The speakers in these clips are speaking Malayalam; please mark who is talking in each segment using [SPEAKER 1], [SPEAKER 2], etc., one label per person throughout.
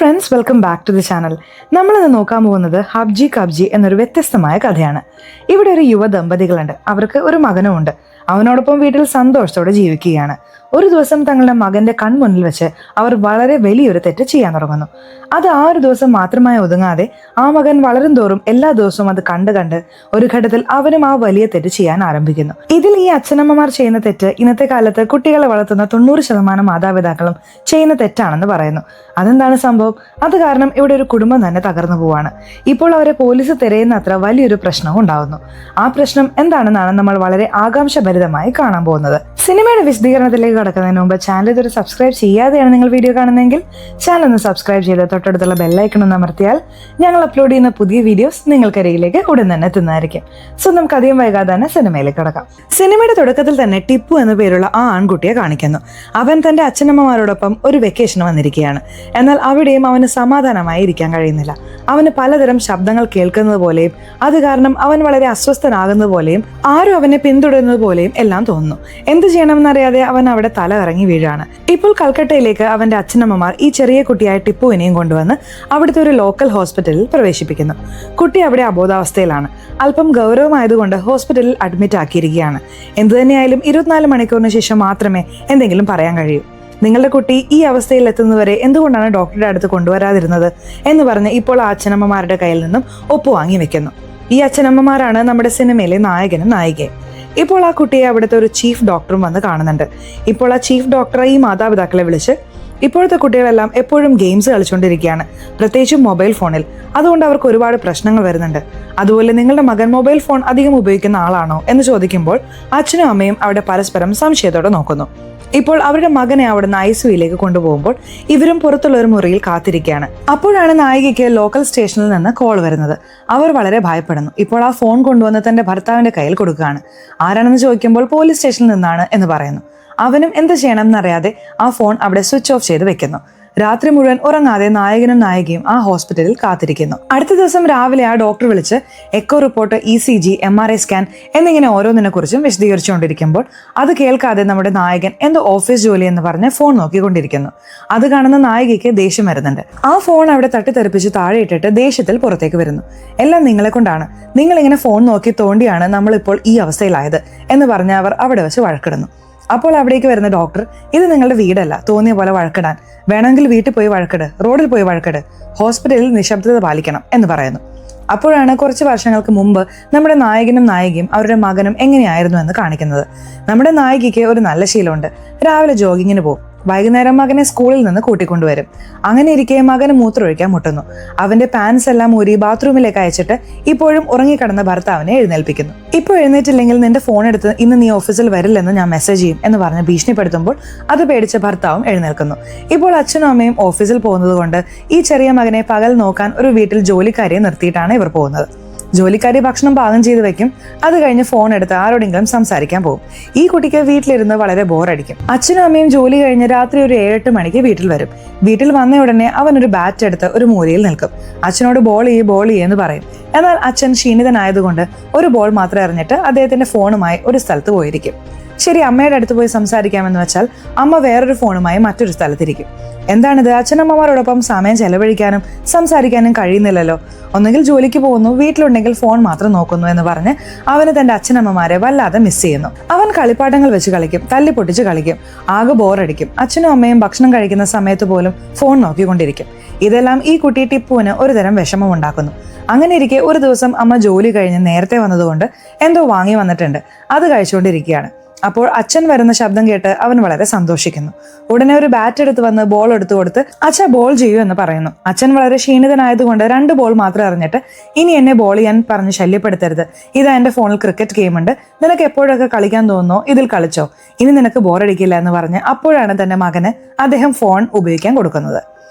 [SPEAKER 1] Friends, welcome back to the channel. നമ്മളിന്ന് നോക്കാൻ പോകുന്നത് ഹബ്ജി കബ്ജി എന്നൊരു വ്യത്യസ്തമായ കഥയാണ്. ഇവിടെ ഒരു യുവ ദമ്പതികളുണ്ട്. അവർക്ക് ഒരു മകനും ഉണ്ട്. അവനോടൊപ്പം വീട്ടിൽ സന്തോഷത്തോടെ ജീവിക്കുകയാണ്. ഒരു ദിവസം തങ്ങളുടെ മകന്റെ കൺമുന്നിൽ വെച്ച് അവർ വളരെ വലിയൊരു തെറ്റ് ചെയ്യാൻ തുടങ്ങുന്നു. അത് ആ ഒരു ദിവസം മാത്രമായി ഒതുങ്ങാതെ ആ മകൻ വളരും തോറും എല്ലാ ദിവസവും അത് കണ്ട് ഒരു ഘട്ടത്തിൽ അവനും ആ വലിയ തെറ്റ് ചെയ്യാൻ ആരംഭിക്കുന്നു. ഇതിൽ ഈ അച്ഛനമ്മമാർ ചെയ്യുന്ന തെറ്റ് ഇന്നത്തെ കാലത്ത് കുട്ടികളെ വളർത്തുന്ന 90% മാതാപിതാക്കളും ചെയ്യുന്ന തെറ്റാണെന്ന് പറയുന്നു. അതെന്താണ് സംഭവം? അത് കാരണം ഇവിടെ ഒരു കുടുംബം തന്നെ തകർന്നു പോവാണ്. ഇപ്പോൾ അവരെ പോലീസ് തിരയുന്ന അത്ര വലിയൊരു പ്രശ്നവും ഉണ്ടാവുന്നു. ആ പ്രശ്നം എന്താണെന്നാണ് നമ്മൾ വളരെ ആകാംക്ഷഭരിതമായി കാണാൻ പോകുന്നത്. സിനിമയുടെ വിശദീകരണത്തിലേക്ക് കടക്കുന്നതിന് മുമ്പ് ചാനൽ ഇതൊരു സബ്സ്ക്രൈബ് ചെയ്യാതെയാണ് നിങ്ങൾ വീഡിയോ കാണുന്നതെങ്കിൽ ചാനൽ ഒന്ന് സബ്സ്ക്രൈബ് ചെയ്ത് തൊട്ടടുത്തുള്ള ബെല്ലൈക്കൺ ഒന്ന് അമർത്തിയാൽ ഞങ്ങൾ അപ്ലോഡ് ചെയ്യുന്ന പുതിയ വീഡിയോസ് നിങ്ങൾക്കരികിലേക്ക് ഉടൻ തന്നെ എത്തുന്നതായിരിക്കും. സോ നമുക്ക് അധികം വൈകാതെ തന്നെ സിനിമയിലേക്ക് കടക്കാം. സിനിമയുടെ തുടക്കത്തിൽ തന്നെ ടിപ്പു എന്ന പേരുള്ള ആ ആൺകുട്ടിയെ കാണിക്കുന്നു. അവൻ തന്റെ അച്ഛനമ്മമാരോടൊപ്പം ഒരു വെക്കേഷന് വന്നിരിക്കുകയാണ്. എന്നാൽ അവിടെയും അവന് സമാധാനമായി ഇരിക്കാൻ കഴിയുന്നില്ല. അവന് പലതരം ശബ്ദങ്ങൾ കേൾക്കുന്നത് പോലെയും അത് കാരണം അവൻ വളരെ അസ്വസ്ഥനാകുന്നത് പോലെയും ആരും അവനെ പിന്തുടരുന്നത് പോലെയും എല്ലാം തോന്നുന്നു. എന്ത് ചെയ്യണമെന്നറിയാതെ അവൻ അവിടെ തല കറങ്ങി വീഴാണ്. ഇപ്പോൾ കൽക്കട്ടയിലേക്ക് അവന്റെ അച്ഛനമ്മമാർ ഈ ചെറിയ കുട്ടിയായ ടിപ്പുവിനെയും കൊണ്ടുവന്ന് അവിടുത്തെ ഒരു ലോക്കൽ ഹോസ്പിറ്റലിൽ പ്രവേശിപ്പിക്കുന്നു. കുട്ടി അവിടെ അബോധാവസ്ഥയിലാണ്. അല്പം ഗൗരവമായതുകൊണ്ട് ഹോസ്പിറ്റലിൽ അഡ്മിറ്റ് ആക്കിയിരിക്കുകയാണ്. എന്തുതന്നെയായാലും 24 മണിക്കൂറിന് ശേഷം മാത്രമേ എന്തെങ്കിലും പറയാൻ കഴിയൂ. നിങ്ങളുടെ കുട്ടി ഈ അവസ്ഥയിൽ എത്തുന്നവരെ എന്തുകൊണ്ടാണ് ഡോക്ടറുടെ അടുത്ത് കൊണ്ടുവരാതിരുന്നത് എന്ന് പറഞ്ഞ് ഇപ്പോൾ ആ അച്ഛനമ്മമാരുടെ കയ്യിൽ നിന്നും ഒപ്പുവാങ്ങി വെക്കുന്നു. ഈ അച്ഛനമ്മമാരാണ് നമ്മുടെ സിനിമയിലെ നായകനും നായികയും. ഇപ്പോൾ ആ കുട്ടിയെ അവിടുത്തെ ഒരു ചീഫ് ഡോക്ടറും വന്ന് കാണുന്നുണ്ട്. ഇപ്പോൾ ആ ചീഫ് ഡോക്ടറെ ഈ മാതാപിതാക്കളെ വിളിച്ച് ഇപ്പോഴത്തെ കുട്ടികളെല്ലാം എപ്പോഴും ഗെയിംസ് കളിച്ചുകൊണ്ടിരിക്കുകയാണ്, പ്രത്യേകിച്ചും മൊബൈൽ ഫോണിൽ. അതുകൊണ്ട് അവർക്ക് ഒരുപാട് പ്രശ്നങ്ങൾ വരുന്നുണ്ട്. അതുപോലെ നിങ്ങളുടെ മകൻ മൊബൈൽ ഫോൺ അധികം ഉപയോഗിക്കുന്ന ആളാണോ എന്ന് ചോദിക്കുമ്പോൾ അച്ഛനും അമ്മയും അവിടെ പരസ്പരം സംശയത്തോടെ നോക്കുന്നു. ഇപ്പോൾ അവരുടെ മകനെ അവിടുന്ന് ICUയിലേക്ക് കൊണ്ടുപോകുമ്പോൾ ഇവരും പുറത്തുള്ള ഒരു മുറിയിൽ കാത്തിരിക്കുകയാണ്. അപ്പോഴാണ് നായികയ്ക്ക് ലോക്കൽ സ്റ്റേഷനിൽ നിന്ന് കോൾ വരുന്നത്. അവർ വളരെ ഭയപ്പെടുന്നു. ഇപ്പോൾ ആ ഫോൺ കൊണ്ടുവന്ന് തന്റെ ഭർത്താവിന്റെ കയ്യിൽ കൊടുക്കുകയാണ്. ആരാണെന്ന് ചോദിക്കുമ്പോൾ പോലീസ് സ്റ്റേഷനിൽ നിന്നാണ് എന്ന് പറയുന്നു. അവനും എന്ത് ചെയ്യണം എന്നറിയാതെ ആ ഫോൺ അവിടെ സ്വിച്ച് ഓഫ് ചെയ്ത് വെക്കുന്നു. രാത്രി മുഴുവൻ ഉറങ്ങാതെ നായകനും നായികയും ആ ഹോസ്പിറ്റലിൽ കാത്തിരിക്കുന്നു. അടുത്ത ദിവസം രാവിലെ ആ ഡോക്ടർ വിളിച്ച് echo report, ECG, MRI scan എന്നിങ്ങനെ ഓരോന്നിനെ കുറിച്ചും വിശദീകരിച്ചുകൊണ്ടിരിക്കുമ്പോൾ അത് കേൾക്കാതെ നമ്മുടെ നായകൻ എന്തോ ഓഫീസ് ജോലി എന്ന് പറഞ്ഞ് ഫോൺ നോക്കിക്കൊണ്ടിരിക്കുന്നു. അത് കാണുന്ന നായികയ്ക്ക് ദേഷ്യം വരുന്നുണ്ട്. ആ ഫോൺ അവിടെ തട്ടിത്തെറിപ്പിച്ച് താഴെ ഇട്ടിട്ട് ദേഷ്യത്തിൽ പുറത്തേക്ക് വരുന്നു. എല്ലാം നിങ്ങളെ കൊണ്ടാണ്, നിങ്ങളിങ്ങനെ ഫോൺ നോക്കി തോണ്ടിയാണ് നമ്മളിപ്പോൾ ഈ അവസ്ഥയിലായത് എന്ന് പറഞ്ഞ് അവർ അവിടെ വെച്ച് വഴക്കിടുന്നു. അപ്പോൾ അവിടേക്ക് വരുന്ന ഡോക്ടർ, ഇത് നിങ്ങളുടെ വീടല്ല തോന്നിയ പോലെ വഴക്കിടാൻ, വേണമെങ്കിൽ വീട്ടിൽ പോയി വഴക്കിട്, റോഡിൽ പോയി വഴക്കിട്, ഹോസ്പിറ്റലിൽ നിശബ്ദത പാലിക്കണം എന്ന് പറയുന്നു. അപ്പോഴാണ് കുറച്ച് വർഷങ്ങൾക്ക് മുമ്പ് നമ്മുടെ നായകനും നായികയും അവരുടെ മകനും എങ്ങനെയായിരുന്നു എന്ന് കാണിക്കുന്നത്. നമ്മുടെ നായികയ്ക്ക് ഒരു നല്ല ശീലമുണ്ട്. രാവിലെ ജോഗിങ്ങിന് പോകും, വൈകുന്നേരം മകനെ സ്കൂളിൽ നിന്ന് കൂട്ടിക്കൊണ്ടുവരും. അങ്ങനെ ഇരിക്കെ മകന് മൂത്രമൊഴിക്കാൻ മുട്ടുന്നു. അവന്റെ പാൻസ് എല്ലാം ഊരി ബാത്റൂമിലേക്ക് അയച്ചിട്ട് ഇപ്പോഴും ഉറങ്ങിക്കിടന്ന ഭർത്താവിനെ എഴുന്നേൽപ്പിക്കുന്നു. ഇപ്പോൾ എഴുന്നേറ്റില്ലെങ്കിൽ നിന്റെ ഫോൺ എടുത്ത് ഇന്ന് നീ ഓഫീസിൽ വരില്ലെന്ന് ഞാൻ മെസ്സേജ് ചെയ്യും എന്ന് പറഞ്ഞ് ഭീഷണിപ്പെടുത്തുമ്പോൾ അത് പേടിച്ച ഭർത്താവും എഴുന്നേൽക്കുന്നു. ഇപ്പോൾ അച്ഛനും അമ്മയും ഓഫീസിൽ പോകുന്നത് കൊണ്ട് ഈ ചെറിയ മകനെ പകൽ നോക്കാൻ ഒരു വീട്ടിൽ ജോലിക്കാരിയെ നിർത്തിയിട്ടാണ് ഇവർ പോകുന്നത്. ജോലിക്കാരി ഭക്ഷണം പാകം ചെയ്ത് വെക്കും. അത് കഴിഞ്ഞ് ഫോൺ എടുത്ത് ആരോടെങ്കിലും സംസാരിക്കാൻ പോകും. ഈ കുട്ടിക്ക് വീട്ടിലിരുന്ന് വളരെ ബോറടിക്കും. അച്ഛനും അമ്മയും ജോലി കഴിഞ്ഞ് രാത്രി ഒരു 7-8 മണിക്ക് വീട്ടിൽ വരും. വീട്ടിൽ വന്ന ഉടനെ അവൻ ഒരു ബാറ്റ് എടുത്ത് ഒരു മൂലയിൽ നിൽക്കും. അച്ഛനോട് ബോൾ എന്ന് പറയും. എന്നാൽ അച്ഛൻ ക്ഷീണിതനായതുകൊണ്ട് ഒരു ബോൾ മാത്രം എറിഞ്ഞിട്ട് അദ്ദേഹത്തിന്റെ ഫോണുമായി ഒരു സ്ഥലത്ത് പോയിരിക്കും. ശരി, അമ്മയുടെ അടുത്ത് പോയി സംസാരിക്കാമെന്ന് വെച്ചാൽ അമ്മ വേറൊരു ഫോണുമായി മറ്റൊരു സ്ഥലത്തിരിക്കും. എന്താണിത്? അച്ഛനമ്മമാരോടൊപ്പം സമയം ചെലവഴിക്കാനും സംസാരിക്കാനും കഴിയുന്നില്ലല്ലോ. ഒന്നുകിൽ ജോലിക്ക് പോകുന്നു, വീട്ടിലുണ്ടെങ്കിൽ ഫോൺ മാത്രം നോക്കുന്നു എന്ന് പറഞ്ഞ് അവന് തന്റെ അച്ഛനമ്മമാരെ വല്ലാതെ മിസ് ചെയ്യുന്നു. അവൻ കളിപ്പാട്ടങ്ങൾ വെച്ച് കളിക്കും, തല്ലിപ്പൊട്ടിച്ച് കളിക്കും, ആകെ ബോറടിക്കും. അച്ഛനും അമ്മയും ഭക്ഷണം കഴിക്കുന്ന സമയത്ത് പോലും ഫോൺ നോക്കിക്കൊണ്ടിരിക്കും. ഇതെല്ലാം ഈ കുട്ടി ടിപ്പുവിന് ഒരുതരം വിഷമം ഉണ്ടാക്കുന്നു. അങ്ങനെ ഇരിക്കെ ഒരു ദിവസം അമ്മ ജോലി കഴിഞ്ഞ് നേരത്തെ വന്നതുകൊണ്ട് എന്തോ വാങ്ങി വന്നിട്ടുണ്ട്. അത് കഴിച്ചുകൊണ്ടിരിക്കുകയാണ്. അപ്പോൾ അച്ഛൻ വരുന്ന ശബ്ദം കേട്ട് അവൻ വളരെ സന്തോഷിക്കുന്നു. ഉടനെ ഒരു ബാറ്റ് എടുത്ത് വന്ന് ബോൾ എടുത്തു കൊടുത്ത് അച്ഛൻ ബോൾ ചെയ്യൂ എന്ന് പറയുന്നു. അച്ഛൻ വളരെ ക്ഷീണിതനായതുകൊണ്ട് 2 ബോൾ മാത്രം എറിഞ്ഞിട്ട് ഇനി എന്നെ ബോൾ ചെയ്യാൻ പറഞ്ഞ് ശല്യപ്പെടുത്തരുത്, ഇതാ എന്റെ ഫോണിൽ ക്രിക്കറ്റ് ഗെയിം ഉണ്ട്, നിനക്ക് എപ്പോഴൊക്കെ കളിക്കാൻ തോന്നുന്നോ ഇതിൽ കളിച്ചോ, ഇനി നിനക്ക് ബോറടിക്കില്ല എന്ന് പറഞ്ഞ് അപ്പോഴാണ് തന്റെ മകന് അദ്ദേഹം ഫോൺ ഉപയോഗിക്കാൻ കൊടുക്കുന്നത്.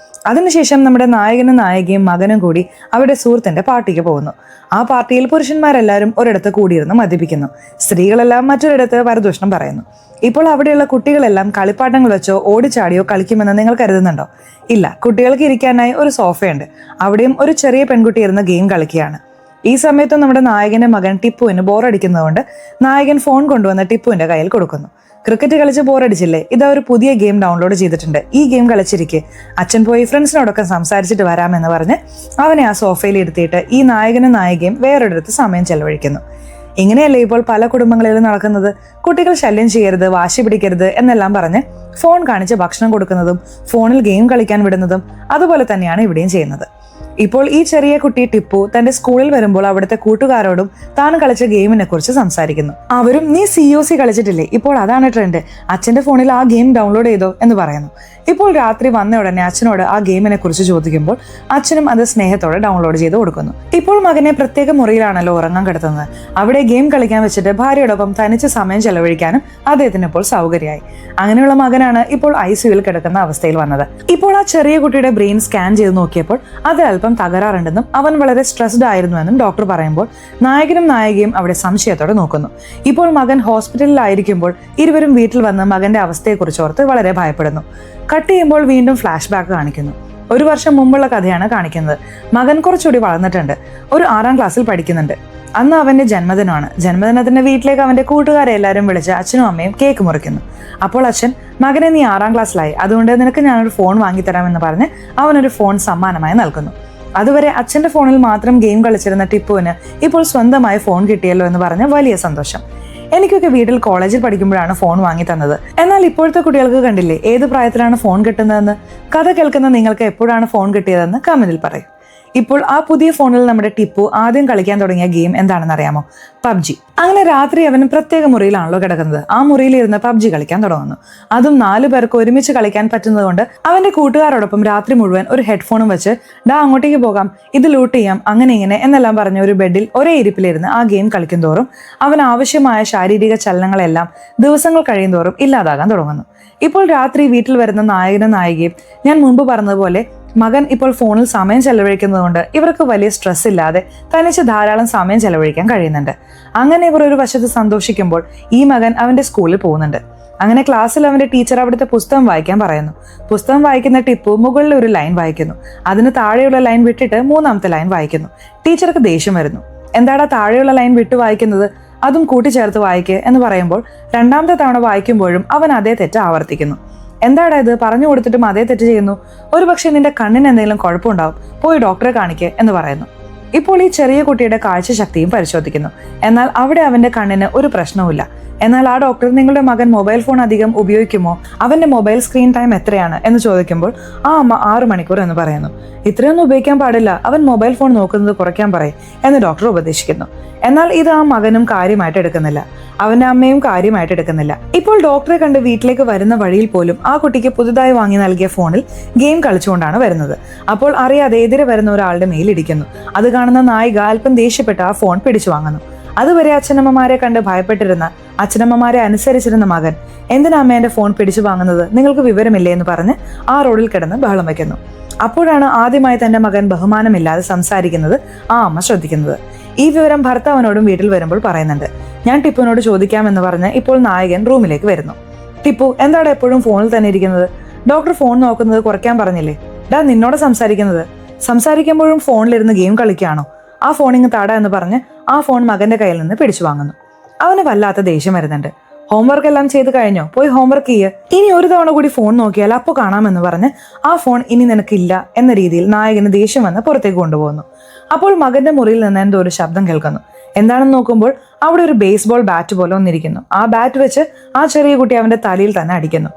[SPEAKER 1] അതിനുശേഷം നമ്മുടെ നായകനും നായികയും മകനും കൂടി അവരുടെ സുഹൃത്തിന്റെ പാർട്ടിക്ക് പോകുന്നു. ആ പാർട്ടിയിൽ പുരുഷന്മാരെല്ലാവരും ഒരിടത്ത് കൂടിയിരുന്ന് മദ്യപിക്കുന്നു. സ്ത്രീകളെല്ലാം മറ്റൊരിടത്ത് പരദൂഷണം പറയുന്നു. ഇപ്പോൾ അവിടെയുള്ള കുട്ടികളെല്ലാം കളിപ്പാട്ടങ്ങൾ വെച്ചോ ഓടിച്ചാടിയോ കളിക്കുമെന്ന് നിങ്ങൾ കരുതുന്നുണ്ടോ? ഇല്ല, കുട്ടികൾക്ക് ഇരിക്കാനായി ഒരു സോഫയുണ്ട്. അവിടെയും ഒരു ചെറിയ പെൺകുട്ടി ഇരുന്ന് ഗെയിം കളിക്കുകയാണ്. ഈ സമയത്തും നമ്മുടെ നായകന്റെ മകൻ ടിപ്പുവിന് ബോറടിക്കുന്നതുകൊണ്ട് നായകൻ ഫോൺ കൊണ്ടുവന്ന് ടിപ്പുവിന്റെ കയ്യിൽ കൊടുക്കുന്നു. ക്രിക്കറ്റ് കളിച്ച് ബോറടിച്ചില്ലേ? ഇതാ ഒരു പുതിയ ഗെയിം ഡൗൺലോഡ് ചെയ്തിട്ടുണ്ട്, ഈ ഗെയിം കളിച്ചിരിക്കെ. അച്ഛൻ പോയി ഫ്രണ്ട്സിനോടൊക്കെ സംസാരിച്ചിട്ട് വരാമെന്ന് പറഞ്ഞ് അവനെ ആ സോഫയിൽ ഇരുത്തിയിട്ട് ഈ നായകനും നായികയും വേറൊരിടത്ത് സമയം ചെലവഴിക്കുന്നു. ഇങ്ങനെയല്ലേ ഇപ്പോൾ പല കുടുംബങ്ങളിലും നടക്കുന്നത്? കുട്ടികൾ ശല്യം ചെയ്യരുത്, വാശി പിടിക്കരുത് എന്നെല്ലാം പറഞ്ഞ് ഫോൺ കാണിച്ച് ഭക്ഷണം കൊടുക്കുന്നതും ഫോണിൽ ഗെയിം കളിക്കാൻ വിടുന്നതും അതുപോലെ തന്നെയാണ് ഇവിടെയും ചെയ്യുന്നത്. ഇപ്പോൾ ഈ ചെറിയ കുട്ടി ടിപ്പു തന്റെ സ്കൂളിൽ വരുമ്പോൾ അവിടുത്തെ കൂട്ടുകാരോടും താൻ കളിച്ച ഗെയിമിനെ കുറിച്ച് സംസാരിക്കുന്നു. അവരും നീ COC കളിച്ചിട്ടില്ലേ, ഇപ്പോൾ അതാണ് ട്രെൻഡ്, അച്ഛന്റെ ഫോണിൽ ആ ഗെയിം ഡൗൺലോഡ് ചെയ്തോ എന്ന് പറയുന്നു. ഇപ്പോൾ രാത്രി വന്ന ഉടനെ അച്ഛനോട് ആ ഗെയിമിനെ കുറിച്ച് ചോദിക്കുമ്പോൾ അച്ഛനും അത് സ്നേഹത്തോടെ ഡൗൺലോഡ് ചെയ്ത് കൊടുക്കുന്നു. ഇപ്പോൾ മകനെ പ്രത്യേക മുറിയിലാണല്ലോ ഉറങ്ങാൻ കിടത്തുന്നത്. അവിടെ ഗെയിം കളിക്കാൻ വെച്ചിട്ട് ഭാര്യയോടൊപ്പം തനിച്ച് സമയം ചെലവഴിക്കാനും അദ്ദേഹത്തിന് ഇപ്പോൾ സൗകര്യമായി. അങ്ങനെയുള്ള മകനാണ് ഇപ്പോൾ ICUവിൽ കിടക്കുന്ന അവസ്ഥയിൽ വന്നത്. ഇപ്പോൾ ആ ചെറിയ കുട്ടിയുടെ ബ്രെയിൻ സ്കാൻ ചെയ്ത് നോക്കിയപ്പോൾ അത് അല്പം തകരാറുണ്ടെന്നും അവൻ വളരെ സ്ട്രെസ്ഡ് ആയിരുന്നുവെന്നും ഡോക്ടർ പറയുമ്പോൾ നായകനും നായികയും അവിടെ സംശയത്തോടെ നോക്കുന്നു. ഇപ്പോൾ മകൻ ഹോസ്പിറ്റലിലായിരിക്കുമ്പോൾ ഇരുവരും വീട്ടിൽ വന്ന് മകന്റെ അവസ്ഥയെക്കുറിച്ച് ഓർത്ത് വളരെ ഭയപ്പെടുന്നു. കട്ട് ചെയ്യുമ്പോൾ വീണ്ടും ഫ്ലാഷ് ബാക്ക് കാണിക്കുന്നു. 1 വർഷം മുമ്പുള്ള കഥയാണ് കാണിക്കുന്നത്. മകൻ കുറച്ചുകൂടി വളർന്നിട്ടുണ്ട്, ഒരു 6ാം ക്ലാസ്സിൽ പഠിക്കുന്നുണ്ട്. അന്ന് അവന്റെ ജന്മദിനമാണ്. ജന്മദിനത്തിന്റെ വീട്ടിലേക്ക് അവന്റെ കൂട്ടുകാരെ എല്ലാവരും വിളിച്ച് അച്ഛനും അമ്മയും കേക്ക് മുറിക്കുന്നു. അപ്പോൾ അച്ഛൻ, മകനെ നീ 6ാം ക്ലാസ്സിലായി, അതുകൊണ്ട് നിനക്ക് ഞാനൊരു ഫോൺ വാങ്ങിത്തരാമെന്ന് പറഞ്ഞ് അവനൊരു ഫോൺ സമ്മാനമായി നൽകുന്നു. അതുവരെ അച്ഛന്റെ ഫോണിൽ മാത്രം ഗെയിം കളിച്ചിരുന്ന ടിപ്പുവിന് ഇപ്പോൾ സ്വന്തമായി ഫോൺ കിട്ടിയല്ലോ എന്ന് പറഞ്ഞ് വലിയ സന്തോഷം. എനിക്കൊക്കെ വീട്ടിൽ കോളേജിൽ പഠിക്കുമ്പോഴാണ് ഫോൺ വാങ്ങി തന്നത്. എന്നാൽ ഇപ്പോഴത്തെ കുട്ടികൾക്ക് കണ്ടില്ലേ ഏത് പ്രായത്തിലാണ് ഫോൺ കിട്ടുന്നതെന്ന്? കഥ കേൾക്കുന്ന നിങ്ങൾക്ക് എപ്പോഴാണ് ഫോൺ കിട്ടിയതെന്ന് കമന്റിൽ പറയും. ഇപ്പോൾ ആ പുതിയ ഫോണിൽ നമ്മുടെ ടിപ്പു ആദ്യം കളിക്കാൻ തുടങ്ങിയ ഗെയിം എന്താണെന്ന് അറിയാമോ? PUBG. അങ്ങനെ രാത്രി അവൻ പ്രത്യേക മുറിയിലാണല്ലോ കിടക്കുന്നത്. ആ മുറിയിൽ ഇരുന്ന് PUBG കളിക്കാൻ തുടങ്ങുന്നു. അതും 4 പേർക്ക് ഒരുമിച്ച് കളിക്കാൻ പറ്റുന്നത് കൊണ്ട് അവന്റെ കൂട്ടുകാരോടൊപ്പം രാത്രി മുഴുവൻ ഒരു ഹെഡ്ഫോണും വെച്ച് അങ്ങോട്ടേക്ക് പോകാം, ഇത് ലൂട്ട് ചെയ്യാം, അങ്ങനെ ഇങ്ങനെ എന്നെല്ലാം പറഞ്ഞ ഒരു ബെഡിൽ ഒരേ ഇരിപ്പിലിരുന്ന് ആ ഗെയിം കളിക്കും തോറും അവൻ ആവശ്യമായ ശാരീരിക ചലനങ്ങളെല്ലാം ദിവസങ്ങൾ കഴിയും തോറും ഇല്ലാതാകാൻ തുടങ്ങുന്നു. ഇപ്പോൾ രാത്രി വീട്ടിൽ വരുന്ന നായകനും നായികയും ഞാൻ മുൻപ് പറഞ്ഞതുപോലെ മകൻ ഇപ്പോൾ ഫോണിൽ സമയം ചെലവഴിക്കുന്നതുകൊണ്ട് ഇവർക്ക് വലിയ സ്ട്രെസ് ഇല്ലാതെ തനിച്ച് ധാരാളം സമയം ചെലവഴിക്കാൻ കഴിയുന്നുണ്ട്. അങ്ങനെ ഇവർ ഒരു വശത്ത് സന്തോഷിക്കുമ്പോൾ ഈ മകൻ അവന്റെ സ്കൂളിൽ പോകുന്നുണ്ട്. അങ്ങനെ ക്ലാസ്സിൽ അവന്റെ ടീച്ചർ അവിടുത്തെ പുസ്തകം വായിക്കാൻ പറയുന്നു. പുസ്തകം വായിക്കുന്ന ടിപ്പു മുകളിൽ ഒരു ലൈൻ വായിക്കുന്നു. അതിന് താഴെയുള്ള ലൈൻ വിട്ടിട്ട് 3ാമത്തെ ലൈൻ വായിക്കുന്നു. ടീച്ചർക്ക് ദേഷ്യം വരുന്നു. എന്താടാ താഴെയുള്ള ലൈൻ വിട്ടു വായിക്കുന്നത്, അതും കൂട്ടിച്ചേർത്ത് വായിക്കുക എന്ന് പറയുമ്പോൾ 2ാമത്തെ തവണ വായിക്കുമ്പോഴും അവൻ അതേ തെറ്റ് ആവർത്തിക്കുന്നു. എന്താടാ ഇത്, പറഞ്ഞു കൊടുത്തിട്ടും അതേ തെറ്റ് ചെയ്യുന്നു, ഒരു പക്ഷേ നിന്റെ കണ്ണിന് എന്തെങ്കിലും കുഴപ്പമുണ്ടാവും, പോയി ഡോക്ടറെ കാണിക്കുക എന്ന് പറയുന്നു. ഇപ്പോൾ ഈ ചെറിയ കുട്ടിയുടെ കാഴ്ചശക്തിയും പരിശോധിക്കുന്നു. എന്നാൽ അവിടെ അവന്റെ കണ്ണിന് ഒരു പ്രശ്നവുമില്ല. എന്നാൽ ആ ഡോക്ടർ നിങ്ങളുടെ മകൻ മൊബൈൽ ഫോൺ അധികം ഉപയോഗിക്കുമോ, അവന്റെ മൊബൈൽ സ്ക്രീൻ ടൈം എത്രയാണ് എന്ന് ചോദിക്കുമ്പോൾ ആ അമ്മ 6 മണിക്കൂർ എന്ന് പറയുന്നു. ഇത്രയൊന്നും ഉപയോഗിക്കാൻ പാടില്ല, അവൻ മൊബൈൽ ഫോൺ നോക്കുന്നത് കുറയ്ക്കാൻ പറയും എന്ന് ഡോക്ടർ ഉപദേശിക്കുന്നു. എന്നാൽ ഇത് ആ മകനും കാര്യമായിട്ട് എടുക്കുന്നില്ല, അവന്റെ അമ്മയും കാര്യമായിട്ട് എടുക്കുന്നില്ല. ഇപ്പോൾ ഡോക്ടറെ കണ്ട് വീട്ടിലേക്ക് വരുന്ന വഴിയിൽ പോലും ആ കുട്ടിക്ക് പുതുതായി വാങ്ങി നൽകിയ ഫോണിൽ ഗെയിം കളിച്ചുകൊണ്ടാണ് വരുന്നത്. അപ്പോൾ അറിയാതെ എതിരെ വരുന്ന ഒരാളുടെ മേലിടിക്കുന്നു. അത് കാണുന്ന നായിക അല്പം ദേഷ്യപ്പെട്ട് ആ ഫോൺ പിടിച്ചു വാങ്ങുന്നു. അതുവരെ അച്ഛനമ്മമാരെ കണ്ട് ഭയപ്പെട്ടിരുന്ന, അച്ഛനമ്മമാരെ അനുസരിച്ചിരുന്ന മകൻ എന്തിനാ അമ്മ എന്റെ ഫോൺ പിടിച്ചു വാങ്ങുന്നത്, നിങ്ങൾക്ക് വിവരമില്ലേ എന്ന് പറഞ്ഞ് ആ റോഡിൽ കിടന്ന് ബഹളം വയ്ക്കുന്നു. അപ്പോഴാണ് ആദ്യമായി തന്റെ മകൻ ബഹുമാനമില്ലാതെ സംസാരിക്കുന്നത് ആ അമ്മ ശ്രദ്ധിക്കുന്നത്. ഈ വിവരം ഭർത്താവിനോടും വീട്ടിൽ വരുമ്പോൾ പറയുന്നുണ്ട്. ഞാൻ ടിപ്പുവിനോട് ചോദിക്കാമെന്ന് പറഞ്ഞ് ഇപ്പോൾ നായകൻ റൂമിലേക്ക് വരുന്നു. ടിപ്പു, എന്താണ് എപ്പോഴും ഫോണിൽ തന്നെ ഇരിക്കുന്നത്, ഡോക്ടർ ഫോൺ നോക്കുന്നത് കുറയ്ക്കാൻ പറഞ്ഞില്ലേ, നിന്നോട് സംസാരിക്കുമ്പോഴും ഫോണിലിരുന്ന് ഗെയിം കളിക്കുകയാണോ, ആ ഫോണിങ് താട എന്ന് പറഞ്ഞ് ആ ഫോൺ മകന്റെ കയ്യിൽ നിന്ന് പിടിച്ചു വാങ്ങുന്നു. അവന് വല്ലാത്ത ദേഷ്യം വരുന്നുണ്ട്. ഹോംവർക്ക് എല്ലാം ചെയ്ത് കഴിഞ്ഞോ, പോയി ഹോംവർക്ക് ചെയ്യുക, ഇനി ഒരു തവണ കൂടി ഫോൺ നോക്കിയാൽ അപ്പോൾ കാണാമെന്ന് പറഞ്ഞ് ആ ഫോൺ ഇനി നിനക്കില്ല എന്ന രീതിയിൽ നായകന് ദേഷ്യം വന്ന് പുറത്തേക്ക് കൊണ്ടുപോകുന്നു. അപ്പോൾ മകന്റെ മുറിയിൽ നിന്ന് എന്തോ ഒരു ശബ്ദം കേൾക്കുന്നു. എന്താണെന്ന് നോക്കുമ്പോൾ അവിടെ ഒരു ബേസ്ബോൾ ബാറ്റ് പോലെ ഒന്നിരിക്കുന്നു. ആ ബാറ്റ് വെച്ച് ആ ചെറിയ കുട്ടി അവന്റെ തലയിൽ തന്നെ അടിക്കുന്നു.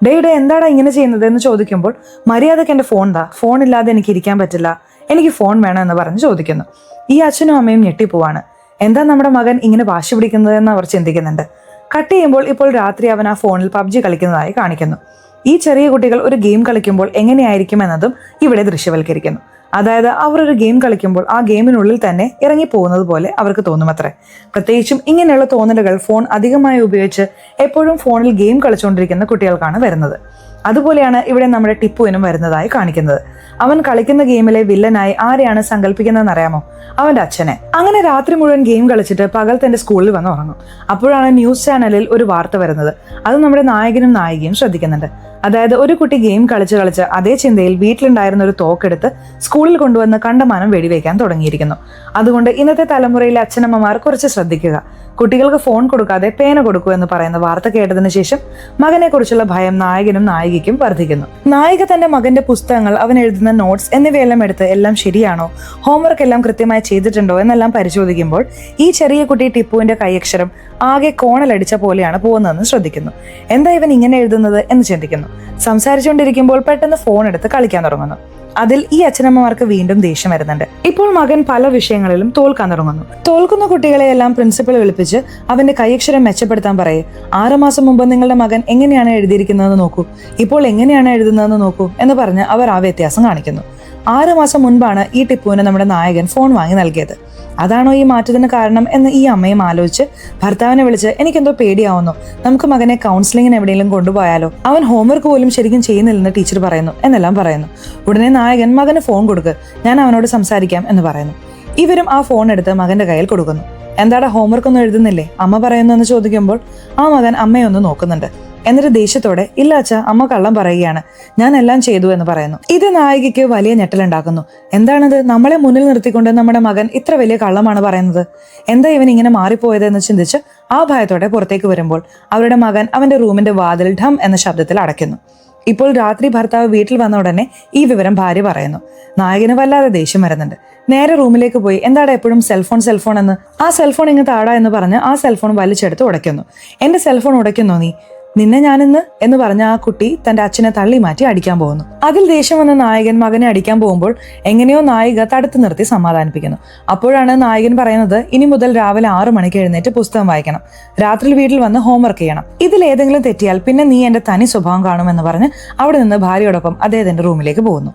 [SPEAKER 1] ഡേ എന്താടാ ഇങ്ങനെ ചെയ്യുന്നത് എന്ന് ചോദിക്കുമ്പോൾ മര്യാദക്ക് എന്റെ ഫോൺ ഇല്ലാതെ എനിക്ക് ഇരിക്കാൻ പറ്റില്ല, എനിക്ക് ഫോൺ വേണം എന്ന് പറഞ്ഞ് ചോദിക്കുന്നു. ഈ അച്ഛനും അമ്മയും ഞെട്ടിപ്പോവാണ്. എന്താ നമ്മുടെ മകൻ ഇങ്ങനെ വാശി പിടിക്കുന്നത് എന്ന് അവർ ചിന്തിക്കുന്നുണ്ട്. കട്ട് ചെയ്യുമ്പോൾ ഇപ്പോൾ രാത്രി അവൻ ആ ഫോണിൽ PUBG കളിക്കുന്നതായി കാണിക്കുന്നു. ഈ ചെറിയ കുട്ടികൾ ഒരു ഗെയിം കളിക്കുമ്പോൾ എങ്ങനെയായിരിക്കും എന്നതും ഇവിടെ ദൃശ്യവൽക്കരിക്കുന്നു. അതായത് അവർ ഒരു ഗെയിം കളിക്കുമ്പോൾ ആ ഗെയിമിനുള്ളിൽ തന്നെ ഇറങ്ങിപ്പോകുന്നത് പോലെ അവർക്ക് തോന്നുമത്രേ. പ്രത്യേകിച്ചും ഇങ്ങനെയുള്ള തോന്നലുകൾ ഫോൺ അധികമായി ഉപയോഗിച്ച് എപ്പോഴും ഫോണിൽ ഗെയിം കളിച്ചുകൊണ്ടിരിക്കുന്ന കുട്ടികൾക്കാണ് വരുന്നത്. അതുപോലെയാണ് ഇവിടെ നമ്മുടെ ടിപ്പുവിനും വരുന്നതായി കാണിക്കുന്നത്. അവൻ കളിക്കുന്ന ഗെയിമിലെ വില്ലനായി ആരെയാണ് സങ്കല്പിക്കുന്നതെന്ന് അറിയാമോ? അവന്റെ അച്ഛനെ. അങ്ങനെ രാത്രി മുഴുവൻ ഗെയിം കളിച്ചിട്ട് പകൽ തന്റെ സ്കൂളിൽ വന്ന് ഉറങ്ങും. അപ്പോഴാണ് ന്യൂസ് ചാനലിൽ ഒരു വാർത്ത വരുന്നത്. അത് നമ്മുടെ നായകനും നായികയും ശ്രദ്ധിക്കുന്നുണ്ട്. അതായത് ഒരു കുട്ടി ഗെയിം കളിച്ച് അതേ ചിന്തയിൽ വീട്ടിലുണ്ടായിരുന്ന ഒരു തോക്കെടുത്ത് സ്കൂളിൽ കൊണ്ടുവന്ന് കണ്ടമാനം വെടിവെക്കാൻ തുടങ്ങിയിരിക്കുന്നു. അതുകൊണ്ട് ഇന്നത്തെ തലമുറയിലെ അച്ഛനമ്മമാർ കുറച്ച് ശ്രദ്ധിക്കുക. കുട്ടികൾക്ക് ഫോൺ കൊടുക്കാതെ പേന കൊടുക്കൂ എന്ന് പറയുന്ന വാർത്ത കേട്ടതിന് ശേഷം മകനെ കുറിച്ചുള്ള ഭയം നായകനും നായികയ്ക്കും വർദ്ധിക്കുന്നു. നായിക തന്റെ മകന്റെ പുസ്തകങ്ങൾ, അവൻ എഴുതുന്ന നോട്ട്സ് എന്നിവയെല്ലാം എടുത്ത് എല്ലാം ശരിയാണോ, ഹോംവർക്ക് എല്ലാം കൃത്യമായി ചെയ്തിട്ടുണ്ടോ എന്നെല്ലാം പരിശോധിക്കുമ്പോൾ ഈ ചെറിയ കുട്ടി ടിപ്പുവിന്റെ കൈയക്ഷരം ആകെ കോണലടിച്ച പോലെയാണ് പോകുന്നതെന്ന് ശ്രദ്ധിക്കുന്നു. എന്താ ഇവൻ ഇങ്ങനെ എഴുതുന്നത് എന്ന് ചിന്തിക്കുന്നു. സംസാരിച്ചുകൊണ്ടിരിക്കുമ്പോൾ പെട്ടെന്ന് ഫോൺ എടുത്ത് കളിക്കാൻ തുടങ്ങുന്നു. അതിൽ ഈ അച്ഛനമ്മമാർക്ക് വീണ്ടും ദേഷ്യം വരുന്നുണ്ട്. ഇപ്പോൾ മകൻ പല വിഷയങ്ങളിലും തോൽക്കാൻ തുടങ്ങുന്നു. തോൽക്കുന്ന കുട്ടികളെയെല്ലാം പ്രിൻസിപ്പൽ വിളിപ്പിച്ച് അവന്റെ കൈയക്ഷരം മെച്ചപ്പെടുത്താൻ പറയേ. 6 മാസം മുമ്പ് നിങ്ങളുടെ മകൻ എങ്ങനെയാണ് എഴുതിയിരിക്കുന്നതെന്ന് നോക്കൂ, ഇപ്പോൾ എങ്ങനെയാണ് എഴുതുന്നതെന്ന് നോക്കൂ എന്ന് പറഞ്ഞ് അവർ ആ വ്യത്യാസം കാണിക്കുന്നു. 6 മാസം മുൻപാണ് ഈ ടിപ്പുവിന് നമ്മുടെ നായകൻ ഫോൺ വാങ്ങി നൽകിയത്. അതാണോ ഈ മാറ്റത്തിന് കാരണം എന്ന് ഈ അമ്മയും ആലോചിച്ച് ഭർത്താവിനെ വിളിച്ച് എനിക്കെന്തോ പേടിയാവുന്നു, നമുക്ക് മകനെ കൗൺസിലിങ്ങിന് എവിടെയെങ്കിലും കൊണ്ടുപോയാലോ, അവൻ ഹോംവർക്ക് പോലും ശരിക്കും ചെയ്യുന്നില്ലെന്ന് ടീച്ചർ പറയുന്നു എന്നെല്ലാം പറയുന്നു. ഉടനെ നായകൻ മകന് ഫോൺ കൊടുക്ക്, ഞാൻ അവനോട് സംസാരിക്കാം എന്ന് പറയുന്നു. ഇവരും ആ ഫോൺ എടുത്ത് മകന്റെ കയ്യിൽ കൊടുക്കുന്നു. എന്താടാ ഹോംവർക്ക് ഒന്നും എഴുതുന്നില്ലേ, അമ്മ പറയുന്നു എന്ന് ചോദിക്കുമ്പോൾ ആ മകൻ അമ്മയൊന്ന് നോക്കുന്നുണ്ട്. എന്നിട്ട് ദേഷ്യത്തോടെ ഇല്ല അച്ഛാ, അമ്മ കള്ളം പറയുകയാണ്, ഞാൻ എല്ലാം ചെയ്തു എന്ന് പറയുന്നു. ഇത് നായികയ്ക്ക് വലിയ ഞെട്ടലുണ്ടാക്കുന്നു. എന്താണത്, നമ്മളെ മുന്നിൽ നിർത്തിക്കൊണ്ട് നമ്മുടെ മകൻ ഇത്ര വലിയ കള്ളമാണ് പറയുന്നത്, എന്താ ഇവൻ ഇങ്ങനെ മാറിപ്പോയത് എന്ന് ചിന്തിച്ച് ആ ഭയത്തോടെ പുറത്തേക്ക് വരുമ്പോൾ അവരുടെ മകൻ അവന്റെ റൂമിന്റെ വാതിൽ ഢം എന്ന ശബ്ദത്തിൽ അടയ്ക്കുന്നു. ഇപ്പോൾ രാത്രി ഭർത്താവ് വീട്ടിൽ വന്ന ഉടനെ ഈ വിവരം ഭാര്യ പറയുന്നു. നായകന് വല്ലാതെ ദേഷ്യം വരുന്നുണ്ട്. നേരെ റൂമിലേക്ക് പോയി എന്താടാ എപ്പോഴും സെൽഫോൺ എന്ന്, ആ സെൽഫോൺ ഇങ്ങ് താടാ എന്ന് പറഞ്ഞ് ആ സെൽഫോൺ വലിച്ചെടുത്ത് ഉടയ്ക്കുന്നു. എന്റെ സെൽഫോൺ ഉടയ്ക്കുന്നോ നീ, നിന്നെ ഞാനിന്ന് എന്ന് പറഞ്ഞ ആ കുട്ടി തന്റെ അച്ഛനെ തള്ളി മാറ്റി അടിക്കാൻ പോകുന്നു. അതിൽ ദേഷ്യം വന്ന നായകൻ മകനെ അടിക്കാൻ പോകുമ്പോൾ എങ്ങനെയോ നായിക തടുത്തു നിർത്തി സമാധാനിപ്പിക്കുന്നു. അപ്പോഴാണ് നായകൻ പറയുന്നത് ഇനി മുതൽ രാവിലെ 6 മണിക്ക് എഴുന്നേറ്റ് പുസ്തകം വായിക്കണം, രാത്രി വീട്ടിൽ വന്ന് ഹോംവർക്ക് ചെയ്യണം, ഇതിൽ ഏതെങ്കിലും തെറ്റിയാൽ പിന്നെ നീ എന്റെ തനി സ്വഭാവം കാണുമെന്ന് പറഞ്ഞ് അവിടെ നിന്ന് ഭാര്യയോടൊപ്പം അദ്ദേഹത്തിന്റെ റൂമിലേക്ക് പോകുന്നു.